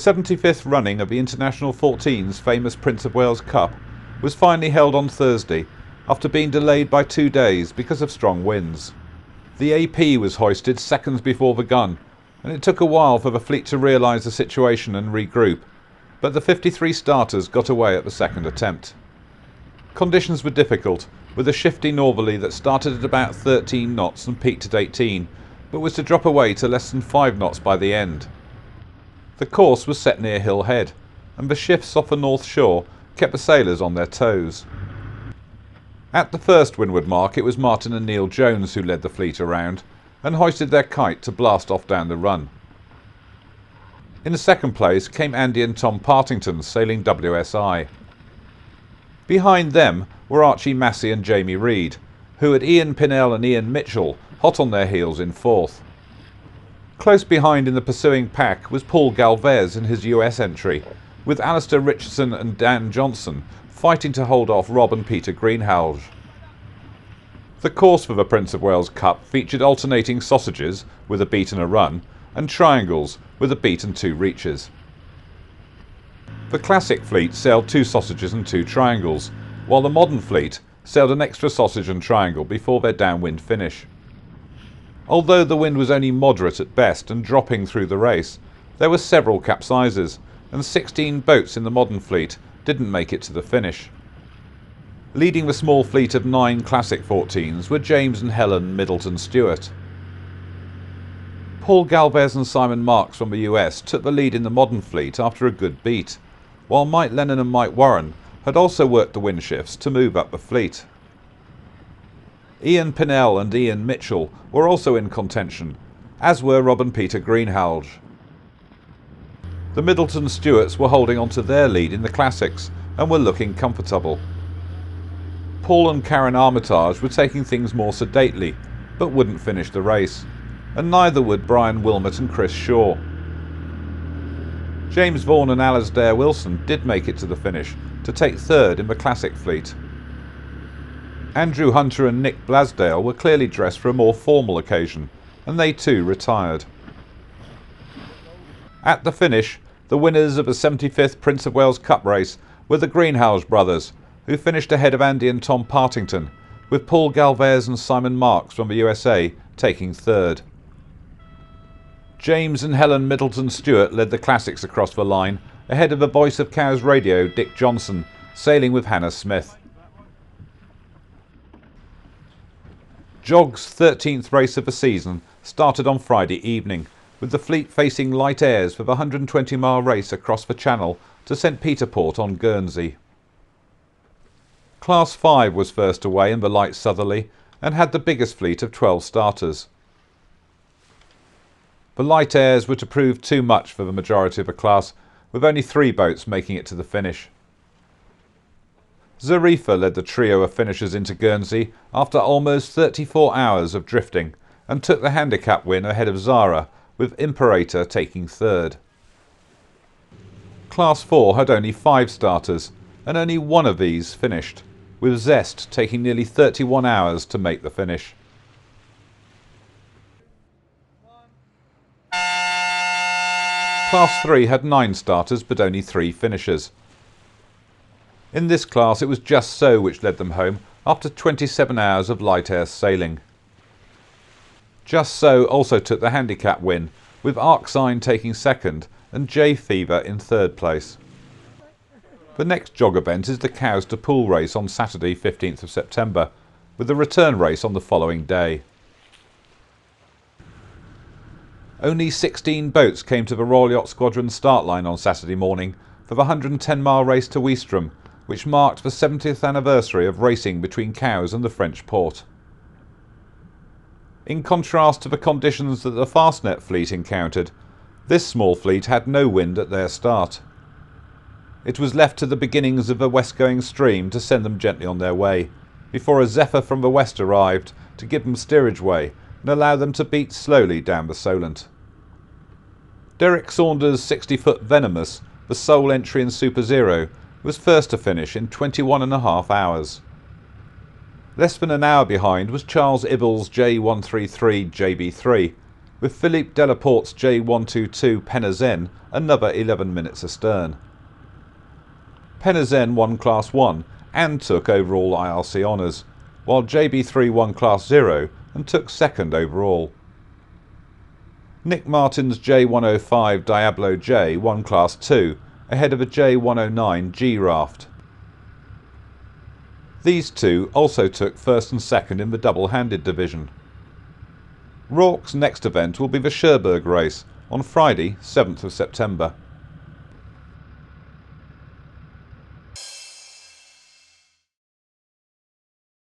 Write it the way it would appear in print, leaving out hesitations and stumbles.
75th running of the International 14's famous Prince of Wales Cup was finally held on Thursday after being delayed by 2 days because of strong winds. The AP was hoisted seconds before the gun, and it took a while for the fleet to realise the situation and regroup, but the 53 starters got away at the second attempt. Conditions were difficult, with a shifty northerly that started at about 13 knots and peaked at 18, but was to drop away to less than 5 knots by the end. The course was set near Hill Head, and the shifts off the north shore kept the sailors on their toes. At the first windward mark it was Martin and Neil Jones who led the fleet around and hoisted their kite to blast off down the run. In the second place came Andy and Tom Partington sailing WSI. Behind them were Archie Massey and Jamie Reed, who had Ian Pinnell and Ian Mitchell hot on their heels in fourth. Close behind in the pursuing pack was Paul Galvez in his US entry, with Alistair Richardson and Dan Johnson fighting to hold off Rob and Peter Greenhalgh. The course for the Prince of Wales Cup featured alternating sausages with a beat and a run, and triangles with a beat and 2 reaches. The classic fleet sailed 2 sausages and 2 triangles, while the modern fleet sailed an extra sausage and triangle before their downwind finish. Although the wind was only moderate at best and dropping through the race, there were several capsizes, and 16 boats in the modern fleet didn't make it to the finish. Leading the small fleet of 9 classic 14s were James and Helen Middleton Stewart. Paul Galvez and Simon Marks from the US took the lead in the modern fleet after a good beat, while Mike Lennon and Mike Warren had also worked the wind shifts to move up the fleet. Ian Pinnell and Ian Mitchell were also in contention, as were Rob and Peter Greenhalgh. The Middleton Stewarts were holding on to their lead in the classics and were looking comfortable. Paul and Karen Armitage were taking things more sedately, but wouldn't finish the race, and neither would Brian Wilmot and Chris Shaw. James Vaughan and Alasdair Wilson did make it to the finish to take third in the classic fleet. Andrew Hunter and Nick Blasdale were clearly dressed for a more formal occasion, and they too retired. At the finish, the winners of the 75th Prince of Wales Cup race were the Greenhalgh brothers, who finished ahead of Andy and Tom Partington, with Paul Galvez and Simon Marks from the USA taking third. James and Helen Middleton Stewart led the classics across the line, ahead of the Voice of Cows radio Dick Johnson, sailing with Hannah Smith. JOG's 13th race of the season started on Friday evening, with the fleet facing light airs for the 120-mile race across the Channel to St Peter Port on Guernsey. Class 5 was first away in the light southerly and had the biggest fleet of 12 starters. The light airs were to prove too much for the majority of the class, with only 3 boats making it to the finish. Zarifa led the trio of finishers into Guernsey after almost 34 hours of drifting and took the handicap win ahead of Zara, with Imperator taking third. Class 4 had only 5 starters, and only one of these finished, with Zest taking nearly 31 hours to make the finish. Class 3 had 9 starters but only 3 finishers. In this class it was Just So which led them home after 27 hours of light air sailing. Just So also took the handicap win, with Arcsign taking second and J Fever in third place. The next JOG event is the Cows to Pool race on Saturday 15th of September, with a return race on the following day. Only 16 boats came to the Royal Yacht Squadron start line on Saturday morning for the 110-mile race to Ouistreham, which marked the 70th anniversary of racing between Cowes and the French port. In contrast to the conditions that the Fastnet fleet encountered, this small fleet had no wind at their start. It was left to the beginnings of the west-going stream to send them gently on their way, before a zephyr from the west arrived to give them steerage way and allow them to beat slowly down the Solent. Derek Saunders' 60-foot Venomous, the sole entry in Super Zero, was first to finish in 21.5 hours. Less than an hour behind was Charles Ibble's J133 JB3, with Philippe Delaporte's J122 Penazen another 11 minutes astern. Penazen won Class 1 and took overall IRC honours, while JB3 won Class 0 and took second overall. Nick Martin's J105 Diablo J won Class 2 ahead of a J109 G-Raft. These two also took first and second in the double-handed division. RORC's next event will be the Cherbourg race on Friday, 7th of September.